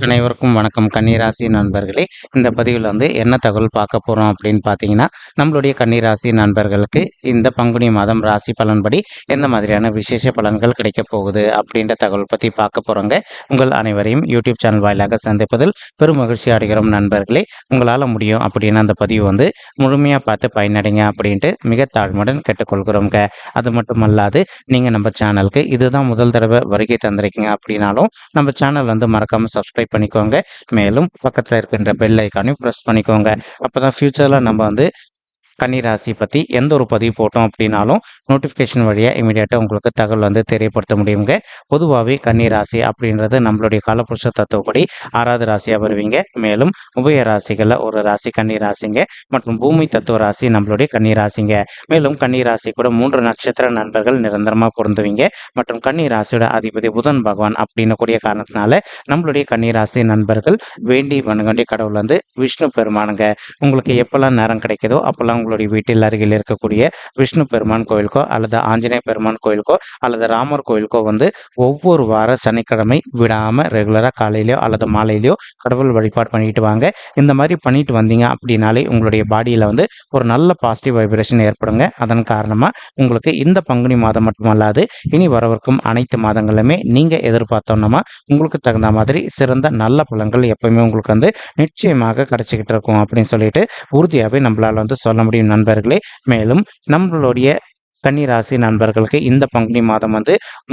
அனைவருக்கும் வணக்கம். கன்னிராசி நண்பர்களே, இந்த பதிவில் என்ன தகவல் பார்க்க போகிறோம் அப்படின்னு பார்த்தீங்கன்னா, நம்மளுடைய கன்னிராசி நண்பர்களுக்கு இந்த பங்குனி மாதம் ராசி பலன்படி எந்த மாதிரியான விசேஷ பலன்கள் கிடைக்கப் போகுது அப்படின்ற தகவல் பற்றி பார்க்க போகிறோங்க. உங்கள் அனைவரையும் யூடியூப் சேனல் வாயிலாக சந்திப்பதில் பெரும் மகிழ்ச்சி அடைகிறோம் நண்பர்களே. உங்களால் முடியும் அப்படின்னு அந்த பதிவு முழுமையாக பார்த்து பயனடைங்க அப்படின்ட்டு மிக தாழ்மையுடன் கேட்டுக்கொள்கிறோங்க. அது மட்டும் அல்லாது, நீங்கள் நம்ம சேனலுக்கு இதுதான் முதல் தடவை வருகை தந்திருக்கீங்க அப்படின்னாலும் நம்ம சேனல் மறக்காமல் சப்ஸ்கிரைப் பண்ணிக்கோங்க. மேலும் பக்கத்தில் இருக்கின்ற பெல் ஐக்கானையும் ப்ரெஸ் பண்ணிக்கோங்க. அப்பதான் ஃபியூச்சரில் நம்ம கன்னிராசி பற்றி எந்த ஒரு பதிவு போட்டோம் அப்படின்னாலும் நோட்டிஃபிகேஷன் வழியாக இமீடியட்டாக உங்களுக்கு தகவல் தெரியப்படுத்த முடியுங்க. பொதுவாகவே கன்னிராசி அப்படின்றது நம்மளுடைய காலபுருஷ தத்துவப்படி 6வது ராசியாக வருவீங்க. மேலும் உபய ராசிகளில் ஒரு ராசி கன்னிராசிங்க மற்றும் பூமி தத்துவ ராசி நம்மளுடைய கன்னிராசிங்க. மேலும் கன்னிராசி கூட 3 நட்சத்திர நண்பர்கள் நிரந்தரமாக பொருந்துவீங்க. மற்றும் கன்னிராசியோட அதிபதி புதன் பகவான் அப்படின்னு கூடிய காரணத்தினால நம்மளுடைய கன்னிராசி நண்பர்கள் வேண்டி வணங்கண்டிய கடவுள் விஷ்ணு பெருமானுங்க. உங்களுக்கு எப்பெல்லாம் நேரம் கிடைக்குதோ அப்பெல்லாம் உங்களுடைய வீட்டில் அருகில் இருக்கக்கூடிய விஷ்ணு பெருமான் கோயிலுக்கோ அல்லது ஆஞ்சநேய பெருமான் கோயிலுக்கோ அல்லது ராமர் கோயிலுக்கோ ஒவ்வொரு வார சனிக்கிழமை விடாம ரெகுலரா காலையிலயோ அல்லது மாலையிலயோ கடவுள் வழிபாடு பண்ணிட்டு வாங்க. இந்த மாதிரி பண்ணிட்டு வந்தீங்க அப்படின்னாலே உங்களுடைய பாடியில ஒரு நல்ல பாசிட்டிவ் வைப்ரேஷன் ஏற்படுங்க. அதன் காரணமா உங்களுக்கு இந்த பங்குனி மாதம் மட்டுமல்லாது இனி வரவிருக்கும் அனைத்து மாதங்களுமே நீங்க எதிர்பார்த்தோம்னா உங்களுக்கு தகுந்த மாதிரி சிறந்த நல்ல பலன்கள் எப்பவுமே உங்களுக்கு நிச்சயமாக கிடைச்சிக்கிட்டு இருக்கும் அப்படின்னு சொல்லிட்டு உறுதியாகவே நம்மளால சொல்ல முடியும் நண்பர்களே. மேலும் நம்மளுடைய கன்னிராசி நண்பர்களுக்கு இந்த பங்குனி மாதம்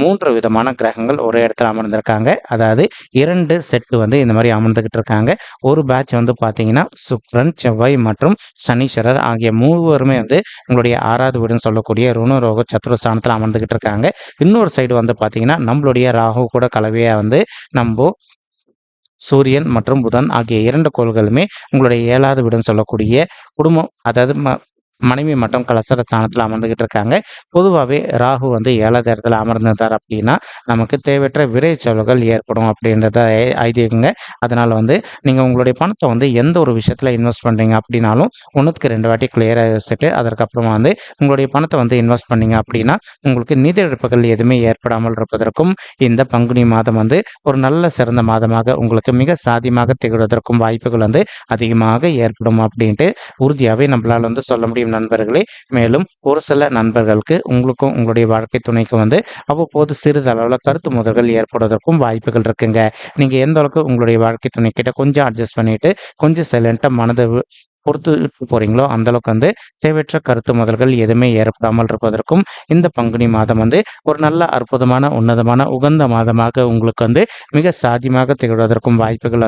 3 விதமான கிரகங்கள் ஒரே இடத்துல அமர்ந்திருக்காங்க. அதாவது 2 செட்டு இந்த மாதிரி அமர்ந்துகிட்டு இருக்காங்க. ஒரு பேட்ச் பார்த்தீங்கன்னா சுக்கிரன், செவ்வாய் மற்றும் சனீஸ்வரர் ஆகிய மூவருமே உங்களுடைய 6வது வீடுன்னு சொல்லக்கூடிய ருணரோக சத்துருஸ்தானத்தில் அமர்ந்துகிட்டு இருக்காங்க. இன்னொரு சைடு பார்த்தீங்கன்னா நம்மளுடைய ராகு கூட கலவையா நம்ம சூரியன் மற்றும் புதன் ஆகிய 2 கோள்களுமே உங்களுடைய 7வது வீடுன்னு சொல்லக்கூடிய குடும்பம், அதாவது மனைவி மற்றும் கலசர ஸ்தானத்தில் அமர்ந்துகிட்டு இருக்காங்க. பொதுவாகவே ராகு 7வது இடத்துல அமர்ந்திருந்தார் அப்படின்னா நமக்கு தேவையற்ற விரை செலவுகள் ஏற்படும் அப்படின்றத ஐதீகங்க. அதனால நீங்கள் உங்களுடைய பணத்தை எந்த ஒரு விஷயத்தில் இன்வெஸ்ட் பண்ணுறீங்க அப்படின்னாலும் 1க்கு 2 வாட்டி கிளியராக யோசிச்சுட்டு அதற்கப்புறமா உங்களுடைய பணத்தை இன்வெஸ்ட் பண்ணீங்க அப்படின்னா உங்களுக்கு நிதி இழப்புகள் எதுவுமே ஏற்படாமல் இருப்பதற்கும் இந்த பங்குனி மாதம் ஒரு நல்ல சிறந்த மாதமாக உங்களுக்கு மிக சாதியமாக திகழ்வதற்கும் வாய்ப்புகள் அதிகமாக ஏற்படும் அப்படின்ட்டு உறுதியாகவே நம்மளால் சொல்ல முடியும் நண்பர்களே. மேலும் ஒரு சில நண்பர்களுக்கு உங்களுக்கும் உங்களுடைய வாழ்க்கை துணைக்கு அவ்வப்போது சிறிதளவில் கருத்து மோதல்கள் ஏற்படுவதற்கும் வாய்ப்புகள் இருக்குங்க. நீங்க எந்த அளவுக்கு உங்களுடைய வாழ்க்கை துணை கிட்ட கொஞ்சம் அட்ஜஸ்ட் பண்ணிட்டு கொஞ்சம் சைலண்டா மனதை பொறுத்து போறீங்களோ அந்த அளவுக்கு தேவையற்ற கருத்து மோதல்கள் எதுவுமே ஏற்படாமல் இருப்பதற்கும் இந்த பங்குனி மாதம் ஒரு நல்ல அற்புதமான உன்னதமான உகந்த மாதமாக உங்களுக்கு மிக சாத்தியமாக திகழ்வதற்கும் வாய்ப்புகள்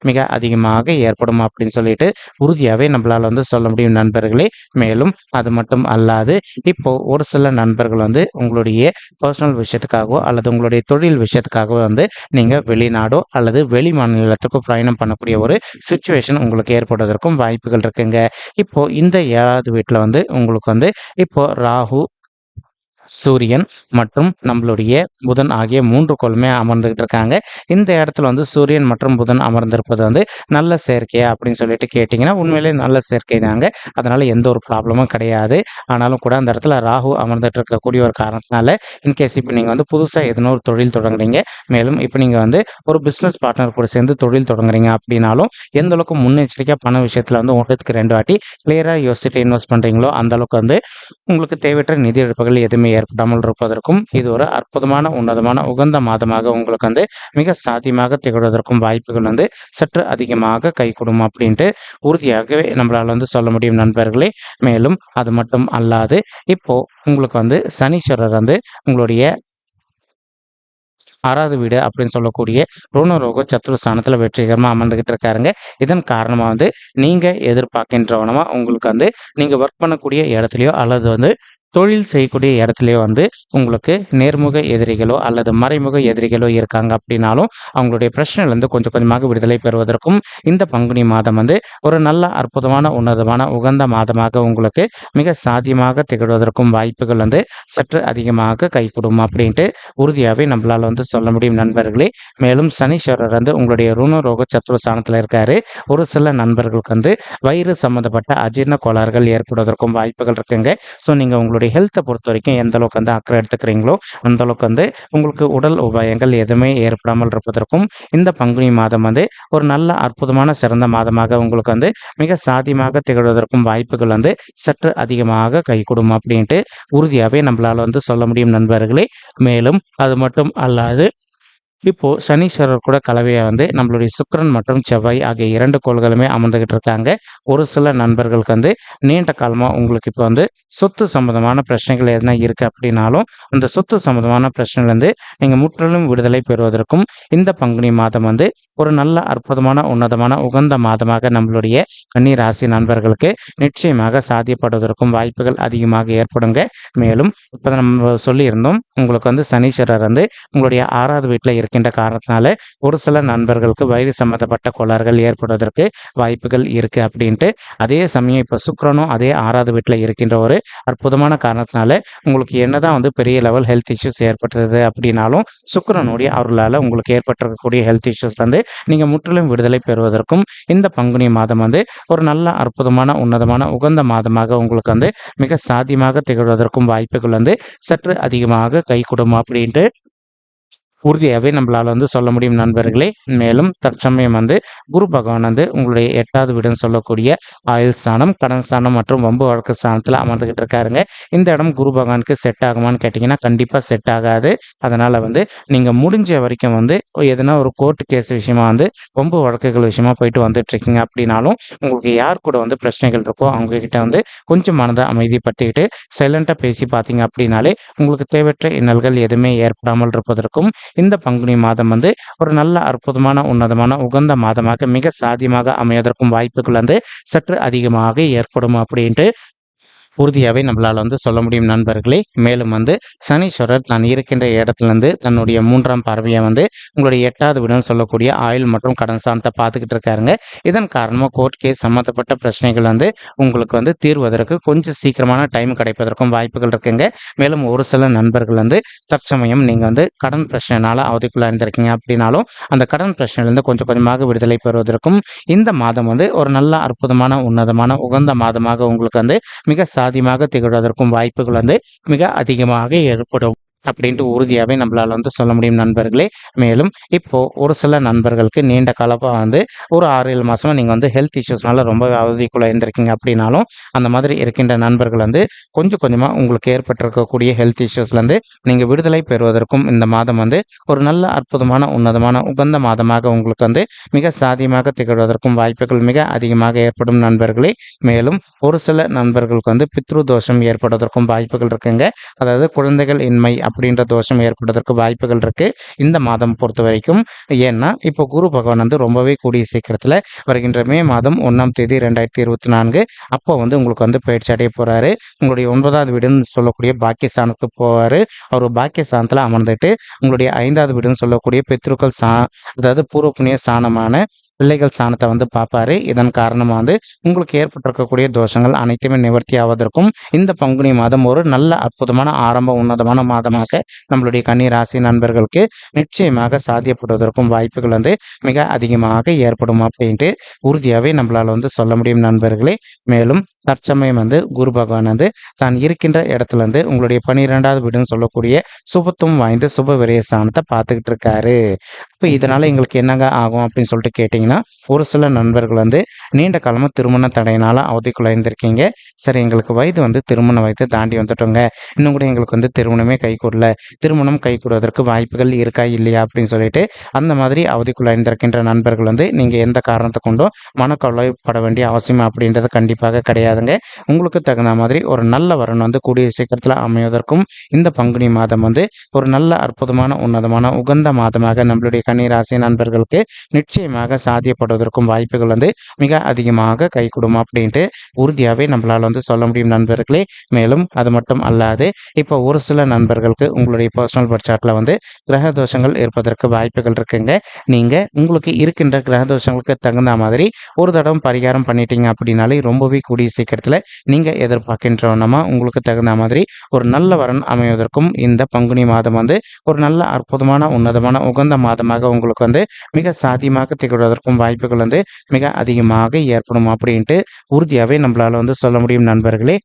மிக அதிகமாக ஏற்படும் அப்படின்னு சொல்லிட்டு உறுதியாகவே நம்மளால சொல்ல முடியும் நண்பர்களே. மேலும் அது மட்டும் அல்லாது இப்போ ஒரு சில நண்பர்கள் உங்களுடைய பர்சனல் விஷயத்துக்காகவோ அல்லது உங்களுடைய தொழில் விஷயத்துக்காகவோ நீங்க வெளிநாடோ அல்லது வெளி மாநிலத்துக்கோ பயணம் பண்ணக்கூடிய ஒரு சுச்சுவேஷன் உங்களுக்கு ஏற்படுவதற்கும் வாய்ப்புகள் இருக்குங்க. இப்போ இந்த 7வது வீட்டுல உங்களுக்கு இப்போ ராகு, சூரியன் மற்றும் நம்மளுடைய புதன் ஆகிய 3 கோளுமே அமர்ந்துகிட்டு இருக்காங்க. இந்த இடத்துல சூரியன் மற்றும் புதன் அமர்ந்திருப்பது நல்ல சேர்க்கையா அப்படின்னு சொல்லிட்டு கேட்டிங்கன்னா உண்மையிலே நல்ல சேர்க்கை தாங்க. அதனால எந்த ஒரு ப்ராப்ளமும் கிடையாது. ஆனாலும் கூட அந்த இடத்துல ராகு அமர்ந்துட்டு இருக்கக்கூடிய ஒரு காரணத்தினால இன்கேஸ் இப்போ நீங்கள் புதுசாக எதனா ஒரு தொழில் தொடங்குறீங்க, மேலும் இப்போ நீங்கள் ஒரு பிஸ்னஸ் பார்ட்னர் கூட சேர்ந்து தொழில் தொடங்குறீங்க அப்படின்னாலும் எந்த அளவுக்கு முன்னெச்சரிக்கையாக பண விஷயத்தில் 1க்கு 2 வாட்டி கிளியராக யோசிச்சுட்டு இன்வெஸ்ட் பண்ணுறீங்களோ அந்த அளவுக்கு உங்களுக்கு தேவையற்ற நிதி இழப்புகள் எதுவுமே ஏற்படாமல் இருப்பதற்கும் இது ஒரு அற்புதமான உன்னதமான உகந்த மாதமாக உங்களுக்கு மிக சாத்தியமாக திகழ்வதற்கும் வாய்ப்புகள் சற்று அதிகமாக கைகூடும் அப்படின்ட்டு உறுதியாகவே நம்மளால சொல்ல முடியும் நண்பர்களே. மேலும் அது மட்டும் அல்லாது இப்போ உங்களுக்கு சனீஸ்வரர் உங்களுடைய 6வது வீடு அப்படின்னு சொல்லக்கூடிய ருணரோக சத்துருஸ்தானத்துல வெற்றிகரமாக அமர்ந்துகிட்டு இருக்காருங்க. இதன் காரணமா நீங்க எதிர்பார்க்கின்றவனமா உங்களுக்கு நீங்க ஒர்க் பண்ணக்கூடிய இடத்துலயோ அல்லது தொழில் செய்யக்கூடிய இடத்துலயே உங்களுக்கு நேர்முக எதிரிகளோ அல்லது மறைமுக எதிரிகளோ இருக்காங்க அப்படின்னாலும் அவங்களுடைய பிரச்சனையிலிருந்து கொஞ்சம் கொஞ்சமாக விடுதலை பெறுவதற்கும் இந்த பங்குனி மாதம் ஒரு நல்ல அற்புதமான உன்னதமான உகந்த மாதமாக உங்களுக்கு மிக சாத்தியமாக திகழ்வதற்கும் வாய்ப்புகள் சற்று அதிகமாக கைகூடும் அப்படின்ட்டு உறுதியாகவே நம்மளால சொல்ல முடியும் நண்பர்களே. மேலும் சனீஸ்வரர் உங்களுடைய ருணரோக சத்துருஸ்தானத்தில் இருக்காரு. ஒரு சில நண்பர்களுக்கு வயிறு சம்பந்தப்பட்ட அஜீரண கோளாறுகள் ஏற்படுவதற்கும் வாய்ப்புகள் இருக்குங்க. ஸோ நீங்கள் உங்களுடைய உங்களுடைய ஹெல்த்தை பொறுத்த வரைக்கும் எந்த அளவுக்கு வந்து அக்கறை எடுத்துக்கிறீங்களோ அந்த அளவுக்கு வந்து உங்களுக்கு உடல் உபாயங்கள் எதுவுமே ஏற்படாமல் இருப்பதற்கும் இந்த பங்குனி மாதம் வந்து ஒரு நல்ல அற்புதமான சிறந்த மாதமாக உங்களுக்கு வந்து மிக சாத்தியமாக திகழ்வதற்கும் வாய்ப்புகள் வந்து சற்று அதிகமாக கைகூடும் அப்படின்ட்டு உறுதியாகவே நம்மளால வந்து சொல்ல முடியும் நண்பர்களே. மேலும் அது மட்டும் அல்லாது இப்போ சனீஸ்வரர் கூட கலவையா வந்து நம்மளுடைய சுக்கிரன் மற்றும் செவ்வாய் ஆகிய 2 கோள்களுமே அமர்ந்துகிட்டு இருக்காங்க. ஒரு சில நண்பர்களுக்கு வந்து நீண்ட காலமா உங்களுக்கு இப்போ வந்து சொத்து சம்பந்தமான பிரச்சனைகள் எதுனா இருக்கு அப்படின்னாலும், அந்த சொத்து சம்பந்தமான பிரச்சனையிலேருந்து நீங்க முற்றிலும் விடுதலை பெறுவதற்கும் இந்த பங்குனி மாதம் வந்து ஒரு நல்ல அற்புதமான, உன்னதமான, உகந்த மாதமாக நம்மளுடைய கன்னி ராசி நண்பர்களுக்கு நிச்சயமாக சாத்தியப்படுவதற்கும் வாய்ப்புகள் அதிகமாக ஏற்படுங்க. மேலும் இப்போ நம்ம சொல்லியிருந்தோம், உங்களுக்கு வந்து சனீஸ்வரர் வந்து உங்களுடைய 6வது வீட்டில இருக்கின்ற காரணத்தினால ஒரு சில நண்பர்களுக்கு வயிறு சம்பந்தப்பட்ட கோளாறுகள் ஏற்படுவதற்கு வாய்ப்புகள் இருக்கு அப்படின்ட்டு. அதே சமயம் இப்போ சுக்கிரனும் அதே 6வது வீட்டில் இருக்கின்ற ஒரு அற்புதமான காரணத்தினால உங்களுக்கு என்னதான் வந்து பெரிய லெவல் ஹெல்த் இஷ்யூஸ் ஏற்பட்டது அப்படின்னாலும் சுக்கிரனுடைய அருளால் உங்களுக்கு ஏற்பட்டிருக்கக்கூடிய ஹெல்த் இஷ்யூஸ்ல இருந்து நீங்க முற்றிலும் விடுதலை பெறுவதற்கும் இந்த பங்குனி மாதம் வந்து ஒரு நல்ல அற்புதமான, உன்னதமான, உகந்த மாதமாக உங்களுக்கு வந்து மிக சாத்தியமாக திகழ்வதற்கும் வாய்ப்புகள் வந்து சற்று அதிகமாக கைகூடும் அப்படின்ட்டு உறுதியாகவே நம்மளால வந்து சொல்ல முடியும் நண்பர்களே. மேலும் தற்சமயம் வந்து குரு பகவான் வந்து உங்களுடைய 8வது வீடுன்னு சொல்லக்கூடிய ஆயுள் ஸ்தானம், கடன் ஸ்தானம் மற்றும் வம்பு வழக்கு ஸ்தானத்தில் அமர்ந்துகிட்டு இருக்காருங்க. இந்த இடம் குரு பகவானுக்கு செட் ஆகுமான்னு கேட்டிங்கன்னா கண்டிப்பாக செட் ஆகாது. அதனால் வந்து நீங்கள் முடிஞ்ச வரைக்கும் வந்து எதனா ஒரு கோர்ட்டு கேஸ் விஷயமா வந்து வம்பு வழக்குகள் விஷயமா போயிட்டு வந்துட்டு இருக்கீங்க அப்படின்னாலும் உங்களுக்கு யார் கூட வந்து பிரச்சனைகள் இருக்கோ அவங்க கிட்ட வந்து கொஞ்சம் மனதை அமைதிப்படுத்திக்கிட்டு சைலண்டாக பேசி பார்த்தீங்க அப்படின்னாலே உங்களுக்கு தேவையற்ற இன்னல்கள் எதுவுமே ஏற்படாமல் இருப்பதற்கும் இந்த பங்குனி மாதம் வந்து ஒரு நல்ல அற்புதமான, உன்னதமான, உகந்த மாதமாக மிக சாத்தியமாக அமைவதற்கும் வாய்ப்புகள் வந்து சற்று அதிகமாக ஏற்படும் அப்படின்ட்டு உறுதியாகவே நம்மளால் வந்து சொல்ல முடியும் நண்பர்களே. மேலும் வந்து சனீஸ்வரர் தான் இருக்கின்ற இடத்துலேருந்து தன்னுடைய 3ஆம் பார்வையை வந்து உங்களுடைய 8வது வீடுன்னு சொல்லக்கூடிய ஆயுள் மற்றும் கடன் ஸ்தானத்தை பார்த்துக்கிட்டு இருக்காருங்க. இதன் காரணமாக கோர்ட் கேஸ் சம்மந்தப்பட்ட பிரச்சனைகள் வந்து உங்களுக்கு வந்து தீர்வதற்கு கொஞ்சம் சீக்கிரமான டைம் கிடைப்பதற்கும் வாய்ப்புகள் இருக்குங்க. மேலும் ஒரு சில நண்பர்கள் வந்து தற்சமயம் நீங்கள் வந்து கடன் பிரச்சனைனால அவதிக்குள்ளே இருந்திருக்கீங்க அப்படின்னாலும் அந்த கடன் பிரச்சனையிலேருந்து கொஞ்சம் கொஞ்சமாக விடுதலை பெறுவதற்கும் இந்த மாதம் வந்து ஒரு நல்ல அற்புதமான, உன்னதமான, உகந்த மாதமாக உங்களுக்கு வந்து மிக சாதியமாக திகழ்வதற்கும் வாய்ப்புகள் வந்து மிக அதிகமாக ஏற்படும் அப்படின்ட்டு உறுதியாகவே நம்மளால் வந்து சொல்ல முடியும் நண்பர்களே. மேலும் இப்போ ஒரு சில நண்பர்களுக்கு நீண்ட காலமாக வந்து ஒரு 6-7 மாதமாக நீங்கள் வந்து ஹெல்த் இஷ்யூஸ்னால ரொம்ப அவதிக்குள்ளே இருந்திருக்கீங்க அப்படின்னாலும் அந்த மாதிரி இருக்கின்ற நண்பர்கள் வந்து கொஞ்சம் கொஞ்சமாக உங்களுக்கு ஏற்பட்டிருக்கக்கூடிய ஹெல்த் இஷ்யூஸ்லேருந்து நீங்கள் விடுதலை பெறுவதற்கும் இந்த மாதம் வந்து ஒரு நல்ல அற்புதமான, உன்னதமான, உகந்த மாதமாக உங்களுக்கு வந்து மிக சாதியமாக திகழ்வதற்கும் வாய்ப்புகள் மிக அதிகமாக ஏற்படும் நண்பர்களே. மேலும் ஒரு சில நண்பர்களுக்கு வந்து பித்ரு தோஷம் ஏற்படுவதற்கும் வாய்ப்புகள் இருக்குங்க. அதாவது குழந்தைகள் இன்மை அப்படின்ற தோஷம் ஏற்படுவதற்கு வாய்ப்புகள் இருக்கு இந்த மாதம் பொறுத்த வரைக்கும். ஏன்னா இப்போ குரு பகவான் வந்து ரொம்பவே கூடிய சீக்கிரத்தில் வருகின்ற மே மாதம் 1ஆம் தேதி 2024 அப்போ வந்து உங்களுக்கு வந்து பயிற்சி அடைய போறாரு. உங்களுடைய 9வது வீடுன்னு சொல்லக்கூடிய பாக்கியஸ்தானத்துக்கு போவார். அவர் பாக்கியஸ்தானத்தில் அமர்ந்துட்டு உங்களுடைய 5வது வீடுன்னு சொல்லக்கூடிய பித்ருக்கள் அதாவது பூர்வ புண்ணிய ஸ்தானமான பிள்ளைகள் ஸ்தானத்தை வந்து பார்ப்பாரு. இதன் காரணமாக வந்து உங்களுக்கு ஏற்பட்டிருக்கக்கூடிய தோஷங்கள் அனைத்துமே நிவர்த்தி ஆவதற்கும் இந்த பங்குனி மாதம் ஒரு நல்ல அற்புதமான ஆரம்ப உன்னதமான மாதமாக நம்மளுடைய கன்னி ராசி நண்பர்களுக்கு நிச்சயமாக சாத்தியப்படுவதற்கும் வாய்ப்புகள் வந்து மிக அதிகமாக ஏற்படும் அப்படின்ட்டு உறுதியாகவே நம்மளால் வந்து சொல்ல முடியும் நண்பர்களே. மேலும் தற்சமயம் வந்து குரு பகவான் வந்து தான் இருக்கின்ற இடத்துல இருந்து உங்களுடைய 12வது வீடுன்னு சொல்லக்கூடிய சுபத்துவம் வாய்ந்த சுப விரய ஸ்தானத்தை பார்த்துக்கிட்டு இருக்காரு. இப்போ இதனால எங்களுக்கு என்னங்க ஆகும் அப்படின்னு சொல்லிட்டு கேட்டிங்கன்னா ஒரு சில நண்பர்கள் வந்து நீண்ட காலமாக திருமண தடையினால அவதிக்குள்ள இருந்திருக்கீங்க. சரி, எங்களுக்கு வயது வந்து திருமண வயதை தாண்டி வந்துட்டோங்க, இன்னும் கூட எங்களுக்கு வந்து திருமணமே கைகூடல, திருமணம் கைகூடுவதற்கு வாய்ப்புகள் இருக்கா இல்லையா அப்படின்னு சொல்லிட்டு அந்த மாதிரி அவதிக்குள்ள இருந்திருக்கின்ற நண்பர்கள் வந்து நீங்கள் எந்த காரணத்தை கொண்டும் மனக்கவலைப்பட வேண்டிய அவசியம் அப்படின்றது கண்டிப்பாக கிடையாதுங்க. உங்களுக்கு தகுந்த மாதிரி ஒரு நல்ல வரன் வந்து கூடிய சீக்கிரத்தில் அமைவதற்கும் இந்த பங்குனி மாதம் வந்து ஒரு நல்ல அற்புதமான, உன்னதமான, உகந்த மாதமாக நம்மளுடைய கன்னி ராசி நண்பர்களுக்கு நிச்சயமாக சாத்தியப்படுவதற்கும் வாய்ப்புகள் வந்து மிக அதிகமாக கைகூடும் அப்படின்ட்டு உறுதியாகவே நம்மளால் வந்து சொல்ல முடியும் நண்பர்களே. மேலும் அது மட்டும் அல்லாது இப்போ ஒரு சில நண்பர்களுக்கு உங்களுடைய பர்சனல் பட்ஜெட்டில் வந்து கிரக தோஷங்கள் இருப்பதற்கு வாய்ப்புகள் இருக்குங்க. நீங்கள் உங்களுக்கு இருக்கின்ற கிரக தோஷங்களுக்கு தகுந்த மாதிரி ஒரு தடவை பரிகாரம் பண்ணிட்டீங்க அப்படின்னாலே ரொம்பவே கூடிய சீக்கிரத்தில் நீங்கள் எதிர்பார்க்கின்றவனமா உங்களுக்கு தகுந்த மாதிரி ஒரு நல்ல வரன் அமைவதற்கும் இந்த பங்குனி மாதம் வந்து ஒரு நல்ல அற்புதமான, உன்னதமான, உகந்த மாதமாக உங்களுக்கு வந்து மிக சாத்தியமாக திகழ்வதற்கும் வாய்ப்புகள் வந்து மிக அதிகமாக ஏற்படும் அப்படின்ட்டு உறுதியாகவே நம்மளால் வந்து சொல்ல முடியும் நண்பர்களே.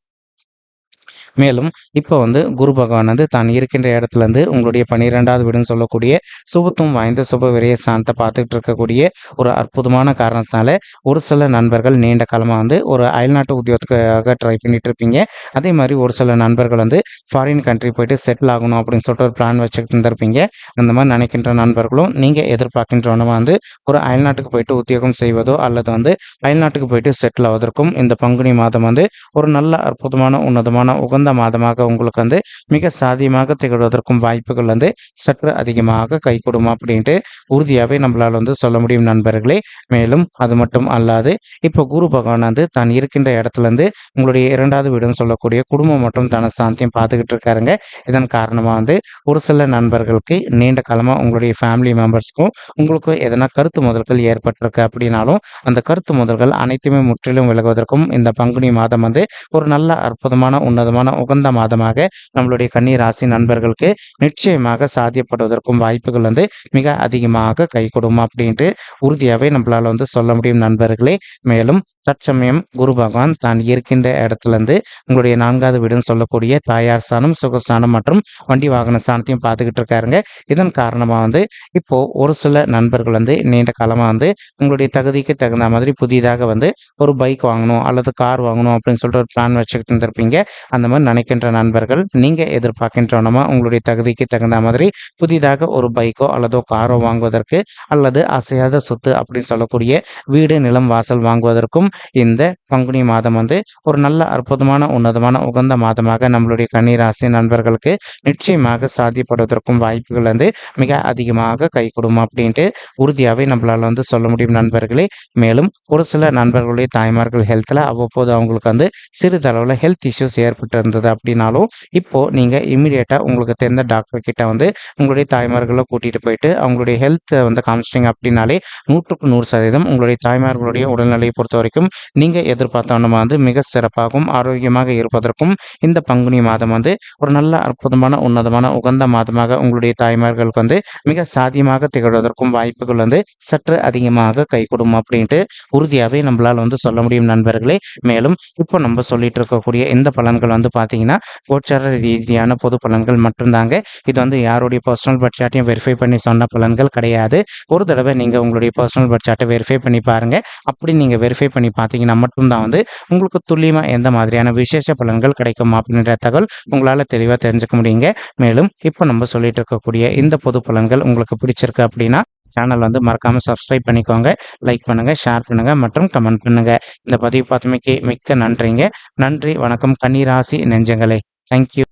மேலும் இப்போ வந்து குரு பகவான் வந்து தான் இருக்கின்ற இடத்துலேருந்து உங்களுடைய 12வது வீடுன்னு சொல்லக்கூடிய சுபத்துவம் வாய்ந்த சுப விரய ஸ்தானத்தை பார்த்துக்கிட்டு இருக்கக்கூடிய ஒரு அற்புதமான காரணத்தினால ஒரு சில நண்பர்கள் நீண்ட காலமாக வந்து ஒரு அயல்நாட்டு உத்தியோகத்துக்காக ட்ரை பண்ணிட்டு இருப்பீங்க. அதே மாதிரி ஒரு சில நண்பர்கள் வந்து ஃபாரின் கண்ட்ரி போயிட்டு செட்டில் ஆகணும் அப்படின்னு சொல்லிட்டு ஒரு பிளான் வச்சுக்கிட்டு இருந்திருப்பீங்க. அந்த மாதிரி நினைக்கின்ற நண்பர்களும் நீங்கள் எதிர்பார்க்கின்றவனமா வந்து ஒரு அயல்நாட்டுக்கு போயிட்டு உத்தியோகம் செய்வதோ அல்லது வந்து அயல்நாட்டுக்கு போயிட்டு செட்டில் ஆவதற்கும் இந்த பங்குனி மாதம் வந்து ஒரு நல்ல அற்புதமான உன்னதமான உகந்த மாதமாக உங்களுக்கு வந்து மிக சாதியமாக திகழ்வதற்கும் வாய்ப்புகள் வந்து சற்று அதிகமாக கைகூடும் அப்படின்ட்டு உறுதியாகவே நம்மளால் வந்து சொல்ல முடியும் நண்பர்களே. மேலும் அது மட்டும் அல்லாது இப்போ குரு பகவான் வந்து தான் இருக்கின்ற இடத்துலேருந்து உங்களுடைய 2வது வீடுன்னு சொல்லக்கூடிய குடும்பம் மற்றும் தனசாந்தியம் பார்த்துக்கிட்டு இருக்காருங்க. இதன் காரணமாக வந்து ஒரு சில நண்பர்களுக்கு நீண்ட காலமாக உங்களுடைய ஃபேமிலி மெம்பர்ஸ்க்கும் உங்களுக்கும் எதனா கருத்து மோதல்கள் ஏற்பட்டிருக்கு அப்படின்னாலும் அந்த கருத்து மோதல்கள் அனைத்துமே முற்றிலும் விலகுவதற்கும் இந்த பங்குனி மாதம் வந்து ஒரு நல்ல அற்புதமான உன்னதமான உகந்த மாதமாக நம்மளுடைய கன்னி ராசி நண்பர்களுக்கு நிச்சயமாக சாத்தியப்படுவதற்கும் வாய்ப்புகள் வந்து மிக அதிகமாக கைகூடும் அப்படின்ட்டு உறுதியாகவே நம்மளால வந்து சொல்ல முடியும் நண்பர்களே. மேலும் தற்சமயம் குரு பகவான் தான் இருக்கின்ற இடத்துலேருந்து உங்களுடைய 4வது வீடுன்னு சொல்லக்கூடிய தாயார் ஸ்தானம், சுகஸ்தானம் மற்றும் வண்டி வாகன ஸ்தானத்தையும் பார்த்துக்கிட்டு இருக்காருங்க. இதன் காரணமாக வந்து இப்போ ஒரு சில நண்பர்கள் வந்து நீண்ட காலமாக வந்து உங்களுடைய தகுதிக்கு தகுந்த மாதிரி புதிதாக வந்து ஒரு பைக் வாங்கணும் அல்லது கார் வாங்கணும் அப்படின்னு சொல்லிட்டு ஒரு பிளான் வச்சுக்கிட்டு இருந்திருப்பீங்க. அந்த மாதிரி நினைக்கின்ற நண்பர்கள் நீங்கள் எதிர்பார்க்கின்றவனமா உங்களுடைய தகுதிக்கு தகுந்த மாதிரி புதிதாக ஒரு பைக்கோ அல்லதோ காரோ வாங்குவதற்கு அல்லது அசையாத சொத்து அப்படின்னு சொல்லக்கூடிய வீடு, நிலம், வாசல் வாங்குவதற்கும் இந்த பங்குனி மாதம் வந்து ஒரு நல்ல அற்புதமான உன்னதமான உகந்த மாதமாக நம்மளுடைய கன்னி ராசி நண்பர்களுக்கு நிச்சயமாக சாத்தியப்படுவதற்கும் வாய்ப்புகள் வந்து மிக அதிகமாக கைகூடும் அப்படின்ட்டு உறுதியாகவே நம்மளால் வந்து சொல்ல முடியும் நண்பர்களே. மேலும் ஒரு சில நண்பர்களுடைய தாய்மார்கள் ஹெல்த்தில் அவ்வப்போது அவங்களுக்கு வந்து சிறிதளவில் ஹெல்த் இஷ்யூஸ் ஏற்பட்டு இருந்தது அப்படின்னாலும் இப்போ நீங்கள் இம்மிடியேட்டாக உங்களுக்கு தெரிந்த டாக்டர் கிட்ட வந்து உங்களுடைய தாய்மார்களை கூட்டிகிட்டு போயிட்டு அவங்களுடைய ஹெல்த்தை வந்து காமிச்சிட்டிங்க அப்படின்னாலே 100க்கு 100% உங்களுடைய தாய்மார்களுடைய உடல்நிலையை பொறுத்த வரைக்கும் நீங்கள் எதிர்பார்த்தவனமா வந்து மிக சிறப்பாகவும் ஆரோக்கியமாக இருப்பதற்கும் இந்த பங்குனி மாதம் வந்து ஒரு நல்ல அற்புதமான உன்னதமான உகந்த மாதமாக உங்களுடைய தாய்மார்களுக்கு வந்து மிக சாத்தியமாக திகழ்வதற்கும் வாய்ப்புகள் வந்து சற்று அதிகமாக கைகூடும் அப்படின்ட்டு உறுதியாகவே நம்மளால் வந்து சொல்ல முடியும் நண்பர்களே. மேலும் இப்போ நம்ம சொல்லிட்டு இருக்கக்கூடிய இந்த பலன்கள் வந்து பார்த்தீங்கன்னா கோச்சார ரீதியான பொது பலன்கள் மட்டும்தாங்க. இது வந்து யாருடைய பர்சனல் பட்ஜெட்டையும் வெரிஃபை பண்ணி சொன்ன பலன்கள் கிடையாது. ஒரு தடவை நீங்கள் உங்களுடைய பர்சனல் பட்ஜெட்டை வெரிஃபை பண்ணி பாருங்கள். அப்படி நீங்கள் வெரிஃபை பண்ணி பார்த்தீங்கன்னா மட்டும்தான் வந்து உங்களுக்கு துல்லியமாக எந்த மாதிரியான விசேஷ பலன்கள் கிடைக்கும் அப்படின்ற தகவல் உங்களால் தெளிவாக தெரிஞ்சுக்க முடியுங்க. மேலும் இப்போ நம்ம சொல்லிட்டு இருக்கக்கூடிய இந்த பொது பலன்கள் உங்களுக்கு பிடிச்சிருக்கு அப்படின்னா சேனல் வந்து மறக்காம சப்ஸ்கிரைப் பண்ணிக்கோங்க. லைக் பண்ணுங்க, ஷேர் பண்ணுங்க மற்றும் கமெண்ட் பண்ணுங்க. இந்த பதிவு பார்த்தமைக்கு மிக்க நன்றிங்க. நன்றி, வணக்கம் கன்னி ராசி நெஞ்சங்களே. தேங்க்யூ.